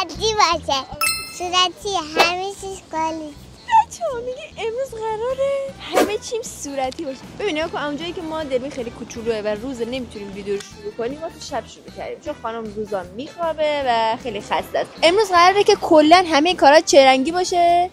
صورتی باشه. صورتی همه چیز کالی. بچه‌ها میگه امروز قراره همه چیم صورتی باشه. ببینید که اونجایی که ما دلوین خیلی کوچولوئه و روز نمیتونیم ویدیو رو شروع کنیم، ما تو شب شروع کردیم چون خانم روزا میخوابه و خیلی خسته است. امروز قراره که کلا همه کارا چه رنگی باشه؟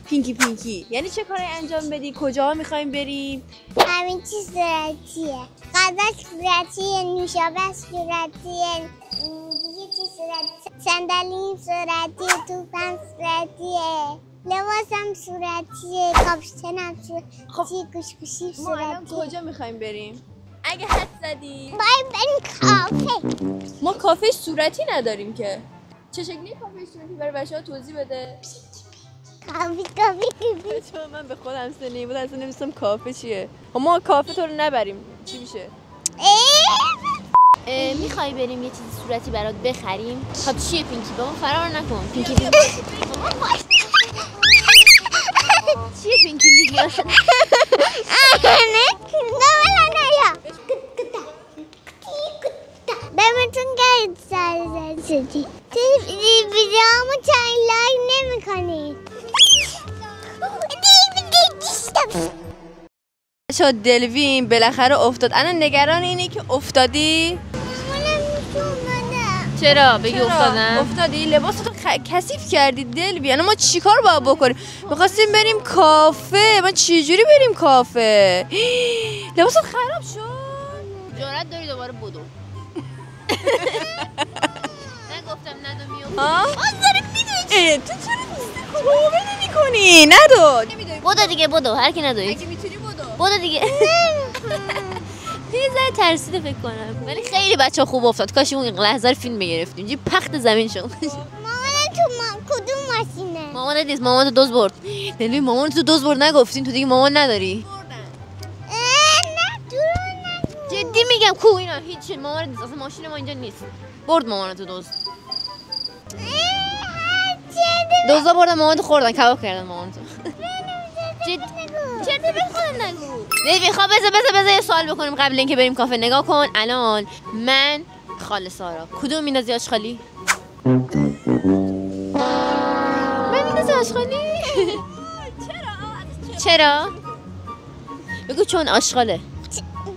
پینکی پینکی. یعنی چه کاری انجام بدی؟ کجاها میخوایم بریم؟ همه چیز صورتیه. غذا صورتیه، نوشابه صورتیه، دیگه چی صورتی؟ صندلیم صورتیه، توپم صورتیه، لباسم صورتیه، کاپشنم صورتیه، گوشگوشی ما الان صورتیه. کجا میخوایم بریم؟ اگه حد زدی باید بریم کافه. ما کافه صورتی نداریم که. چه شکلی کافه صورتی برای بچه‌ها توضیح بده. کافی. بچه‌ها من به خودم سنی بود اصلا نمی‌دونستم کافه چیه. ما کافه تو رو نبریم چی میشه؟ میخوای بریم یه چیزی صورتی برات بخریم؟ خب چیه پینکی؟ با ما فرار نکن. پینکی چیه پینکی دیگه؟ بهمتون گرد سر شدی. ویدیوامو چند لایک نمی کنید. بچه‌ها دلوین بالاخره افتاد. الان نگران اینی که افتادی؟ چرا بگی افتادم؟ افتادی؟ لباستو کثیف کردی دلوین. الان ما چیکار باید بکنیم؟ می‌خواستیم بریم کافه. ما چجوری بریم کافه؟ لباست خراب شد. جرأت داری دوباره بدو. نگفتم ندو میام. داره میدوی. تو چرا توبه نمی‌کنی؟ ندو. بدو دیگه بدو. هر کی ندوی. اگه میتونی بدو. بدو دیگه. یه ذره ترسیده فکر کنم ولی خیلی بچه خوب افتاد. کاش اون لحظه رو فیلم میگرفتیم. جی پخت زمین شد. مامان تو کدوم ماشینه؟ مامانت نیست. مامان تو دوز برد. دلوی مامان تو دوز برد نگفتین. تو دیگه مامان نداری. نه دورو نگو. جدی میگم کو اینا هیچ مامان نیست. اصلا ماشین ما اینجا نیست. برد مامان تو دوز. دوزا بردن مامان تو خوردن کباب کردن مامان تو. چرا به خودم نگو. میخوام بذار یه سوال بکنیم قبل اینکه بریم کافه. نگاه کن الان من خاله سارا کدوم میندازی آشغالی؟ من میندازی آشغالی؟ چرا؟ بگو چون آشغاله.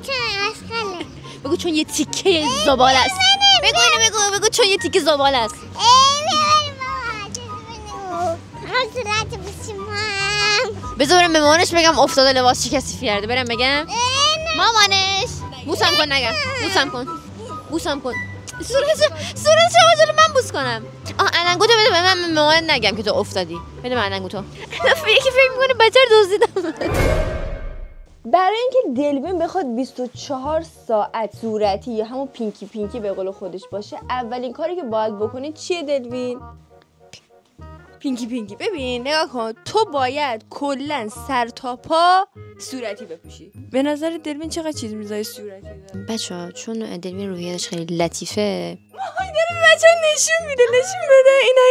چرا آشغاله؟ بگو چون یه تیکه زباله است. بگو چون یه تیکه زباله است. بذار برم به مامانش بگم افتاده لباس چی کثیف کرده. برم بگم مامانش. بوسم کن نگم. بوسم کن. صورت شما جلو من بوس کنم. علنگوتو بده به من. مامان نگم که تو افتادی. بده من علنگوتو. یکی فکر میکنه بچه رو دزدیدم. برای اینکه دلوین بخواد 24 ساعت صورتی یا همون پینکی پینکی به قول خودش باشه، اولین کاری که باید بکنی چیه دلوین؟ پینکی پینکی. ببین نگاه کن، تو باید کلا سر تا پا صورتی بپوشی. به نظر دلوین چقدر چیز میذاری صورتی داره؟ بچه‌ها چون دلوین روحیه‌اش خیلی لطیفه. مامان داره به بچه‌ها نشون میده اینا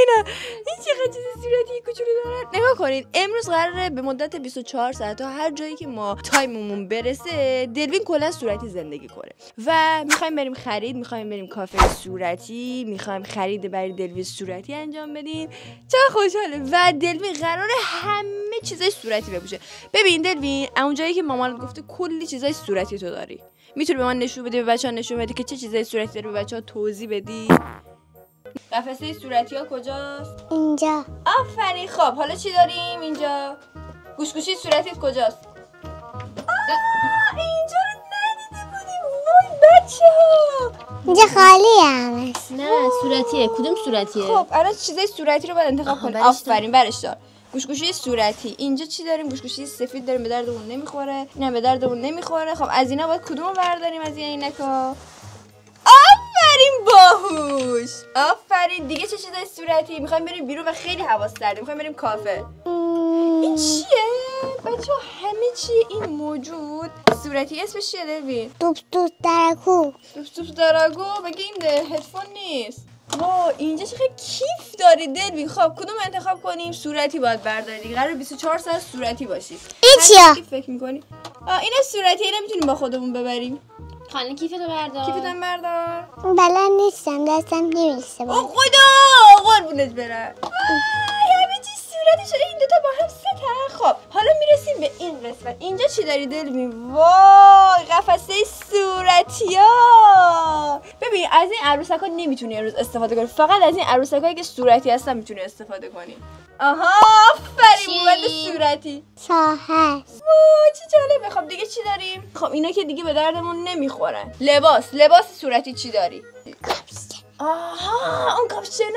این چقدر چیز صورتی کوچولو داره. نگاه کنید امروز قراره به مدت 24 ساعت تا هر جایی که ما تایممون برسه دلوین کلا صورتی زندگی کنه و میخوایم بریم خرید، میخوایم بریم کافه صورتی، میخوایم خرید برای دلوین صورتی انجام بدیم. چه خوشحاله. و دلوین قراره همه چیزای صورتی بپوشه. ببین دلوین اون جایی که مامانت گفته کلی چیزای صورتی تو داری، میتونی به من نشون بدی، به بچه‌ها نشون بدی که چه چیزای صورتی داری، به بچه‌ها توضیح بدی. قفسه صورتی‌ها کجاست؟ اینجا. آفرین. خب حالا چی داریم اینجا؟ گوشگوشی صورتیت کجاست؟ اینجا رو ندیده بودیم. وای بچه‌ها اینجا خالیه همش. نه صورتیه. کدوم صورتیه؟ خب الان چیزای صورتی رو باید انتخاب کنیم. آفرین برش دار. گوشگوشی صورتی. اینجا چی داریم؟ گوشگوشی سفید داریم، به دردمون نمیخوره. اینم به دردمون نمیخوره. خب از اینا باید کدومو برداریم از این عینکا؟ آفرین باهوش. آفرین. دیگه چه چیزای صورتی؟ میخوایم بریم بیرون و خیلی هوا سرده، میخوایم بریم کافه. این چیه؟ بچه‌ها همه چی این موجود صورتی. اسمش چیه دلوین؟ توپ دراگو. توپ دراگو. مگه این هدفون نیست؟ وا اینجا چقدر کیف داری دلوین. خب کدوم انتخاب کنیم؟ صورتی باید برداری. قرار 24 ساعت صورتی باشی. این چیه؟ فکر می‌کنی؟ اینا صورتی نمیتونیم با خودمون ببریم. خانه کیفتو بردار. کیفتم بردار. بلد نیستم دستم نمیرسه. خدا قربونت برم. همه چی صورتی شده این دوتا با هم سته. خب حالا میرسیم به این قسمت. اینجا چی داری دلوین؟ وای قفسه صورتی ها. ببین از این عروسک‌ها نمیتونی امروز استفاده کنی، فقط از این عروسک‌هایی که صورتی هستن میتونی استفاده کنی. آها آفرین موبایل صورتی. ساحه. وای چه جالبه. خب دیگه چی داریم؟ خب اینا که دیگه به دردمون نمیخورن. لباس صورتی چی داری؟ آها اون کاپشنا.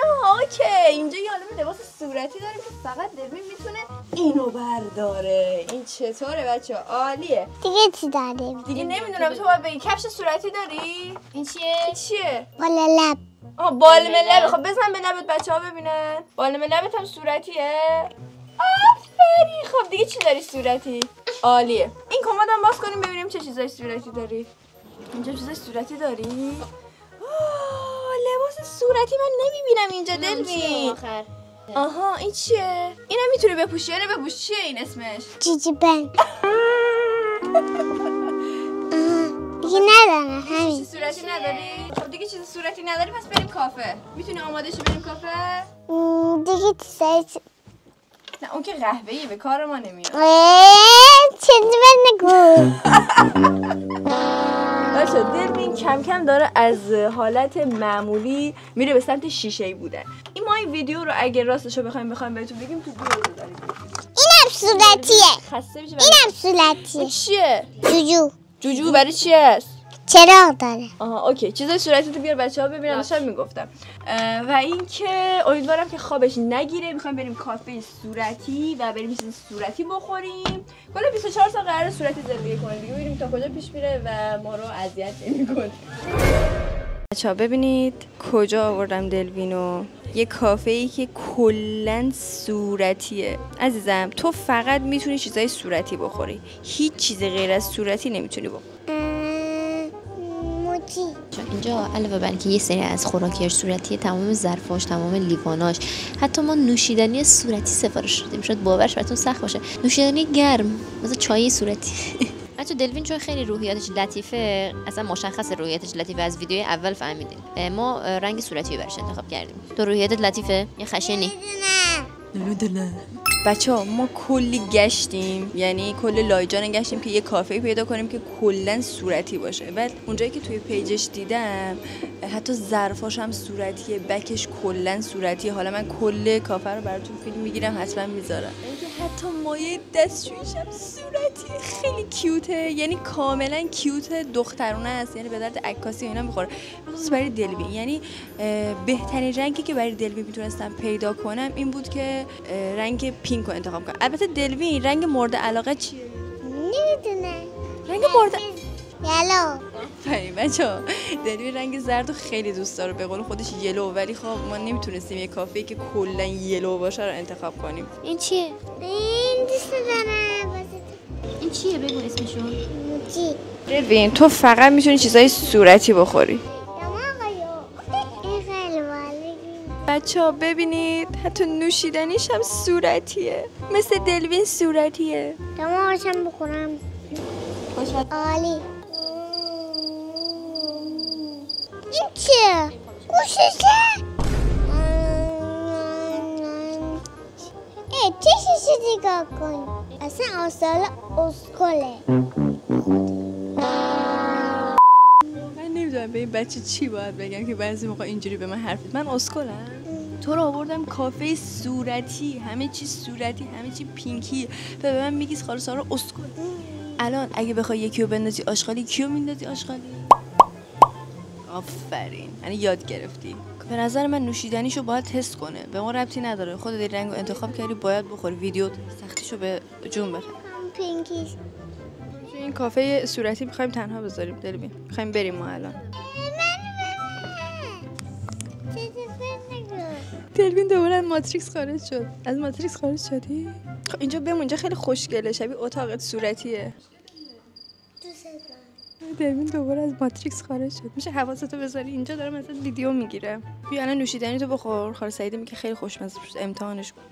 اوکی اینجا یه عالمه لباس صورتی داریم که فقط دلوین میتونه اینو برداره. این چطوره بچه؟ عالیه. دیگه چی داریم؟ دیگه نمیدونم تو باید بگی. کفش صورتی داری؟ این چیه؟ چیه؟ بالا لب. بالم لب. خب بزن به لبت بچه‌ها ببینن. بالم لبت هم صورتیه؟ آفرین. خب دیگه چی داری صورتی؟ عالیه. این کمدم باز کنیم ببینیم چه چیزای صورتی داری. اینجا چیزای صورتی داری؟ لباس صورتی من نمیبینم اینجا دلوین. آها این چیه؟ اینم میتونی بپوشی. اینو بپوش. چیه این اسمش؟ جیجی بند. دیگه ندارم همین. چیز صورتی نداری؟ خب دیگه چیز صورتی نداری پس بریم کافه. میتونی آماده شی بریم کافه؟ دیگه چیزایی نه اون که قهوه‌ای به کار ما نمیاد. چیزی بند نگو. بچه دلوین کم کم داره از حالت معمولی میره به سمت شیشه‌ای بودن. ما این ویدیو رو اگه راستشو بخوایم بهتون بگیم تو گروه بذاریم. اینم صورتیه. خسته میشه. اینم صورتیه. چیه؟ جوجو برای چی است؟ چراغ داره. آها اوکی چیزای صورتی تو بیار بچه‌ها ببینن. داشتم میگفتم و اینکه امیدوارم که خوابش نگیره. میخوایم بریم کافه صورتی و بریم چیز صورتی بخوریم. کلا 24 ساعت قراره صورتی زندگی کنیم دیگه. ببینیم تا کجا پیش میره و ما رو اذیت نمی‌کنه. بچه‌ها ببینید کجا آوردم دلوینو. یه کافه‌ای که کلاً صورتیه. عزیزم تو فقط میتونی چیزای صورتی بخوری. هیچ چیز غیر از صورتی نمیتونی بخوری. اینجا علاوه بر اینکه یه سری از خوراکیاش صورتیه، تمام ظرفاش، تمام لیواناش، حتی ما نوشیدنی صورتی سفارش دادیم. شاید باورش براتون سخت باشه. نوشیدنی گرم مثل چای صورتی. حتی دلوین چون خیلی روحیاتش لطیفه، اصلا مشخص روحیاتش لطیفه، از ویدیوی اول فهمیدین. ما رنگ صورتی رو براش انتخاب کردیم. تو روحیاتت لطیفه یا خشنی؟ نه. بچه‌ها ما کلی گشتیم، یعنی کل لایجان گشتیم که یه کافه پیدا کنیم که کلا صورتی باشه. بعد اونجایی که توی پیجش دیدم حتی ظرفاش هم صورتیه، بکش کلا صورتیه. حالا من کل کافه رو براتون فیلم میگیرم حتما میذارم. اینکه حتی مایه دستشویش هم صورتیه. خیلی کیوته، یعنی کاملا کیوت، دخترونه است، یعنی به درد عکاسی اینا میخوره. خصوصا برای دلوین. یعنی بهترین رنگی که برای دلوین میتونستم پیدا کنم این بود که رنگ پینک رو انتخاب کنم. البته دلوین رنگ مورد علاقه چیه؟ نمیدونم. رنگ مورد یلو. فهمی بچه‌ها دلوین رنگ زرد رو خیلی دوست داره، به قول خودش یلو، ولی خب ما نمیتونستیم یه کافه‌ای که کلا یلو باشه رو انتخاب کنیم. این چیه؟ این دوست دارم. این چیه بگو اسمشو. موچی. دلوین تو فقط میتونی چیزای صورتی بخوری. بچه‌ها ببینید حتی نوشیدنیش هم صورتیه، مثل دلوین صورتیه. دماغشم بخورم. عالی. این چیه؟ گوششه؟ چه شیشه نگاه کن. اصلا آساله اسکله. من نمیدونم به این بچه چی باید بگم که بعضی موقع اینجوری به من حرف بزنه. من اسکلم؟ تو رو آوردم کافه صورتی، همه چی صورتی، همه چی پینکی، و به من میگی خاله سارا اسکل. الان اگه بخوای یکی رو بندازی آشغالی کیو میندازی آشغالی؟ آفرین، یعنی یاد گرفتی. به نظر من نوشیدنیشو باید تست کنه، به ما ربطی نداره. خودت رنگو انتخاب کردی باید بخوری، ویدیو سختیشو به جون بخور. پینکیش. این کافه صورتی می‌خوایم تنها بذاریم دلوین. می‌خوایم بریم ما الان. دلوین دوباره ماتریکس خارج شد. از ماتریکس خارج شدی؟ خب اینجا بمون، اینجا خیلی خوشگله، شبیه اتاقت صورتیه. دلوین دوباره از ماتریکس خارج شد. میشه حواستو بذاری اینجا دارم ازت ویدیو میگیرم. بیا الان نوشیدنی تو بخور. خاله سعیده میگه خیلی خوشمزه است، امتحانش کن.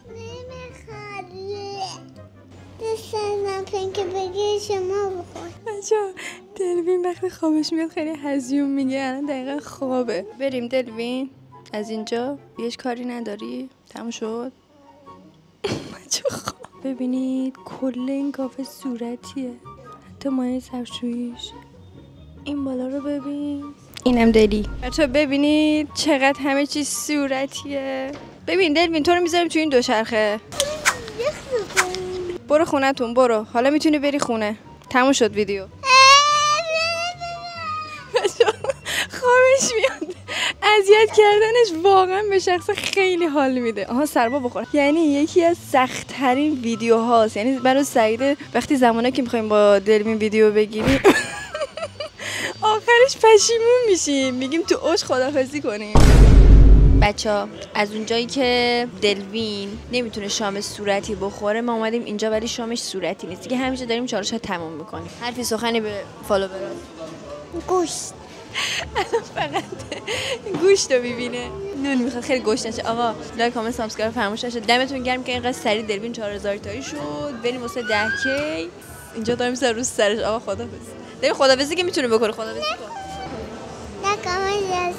دوست دارم پینک بگی شما بخور. بچه‌ها دلوین وقتی خوابش میاد خیلی هزیون میگه الان دقیقا خوابه. بریم دلوین از اینجا هیچ کاری نداری؟ تموم شد؟ چه خواب. ببینید کل این کافه صورتیه، حتی مایه سرشویش. این بالا رو ببین، اینم دلی. بچه ببینید چقدر همه چیز صورتیه. ببین دلوین تو رو میذاریم تو این دوچرخه. برو خونتون برو، حالا میتونی بری خونه. تموم شد ویدیو. خوابش میاد. اذیت کردنش واقعا به شخص خیلی حال میده. آها سرما بخور. یعنی یکی از سخت ترین ویدیو هاست. یعنی برای سعیده وقتی زمانه که میخوایم با دلوین ویدیو بگیریم آخرش پشیمون میشیم، میگیم تو اوج خدافظی کنیم. بچه‌ها از اونجایی که دلوین نمیتونه شام صورتی بخوره ما اومدیم اینجا، ولی شامش صورتی نیست دیگه، همیشه داریم چالش ها تموم میکنیم. حرفی سخنی به فالوورات؟ گوشت. فقط گوشت رو ببینه، نون میخواد، خیلی گوشت نشه. آقا لایک کامنت سابسکرایب فراموش نشه. دمتون گرم که اینقدر سریع دلوین 4000 تایی شد. بریم واسه 10K. اینجا داریم سر روز سرش. آقا خدافظ. دلوین خدافظی که میتونه بکنه. خدافظی کن. لا کامنت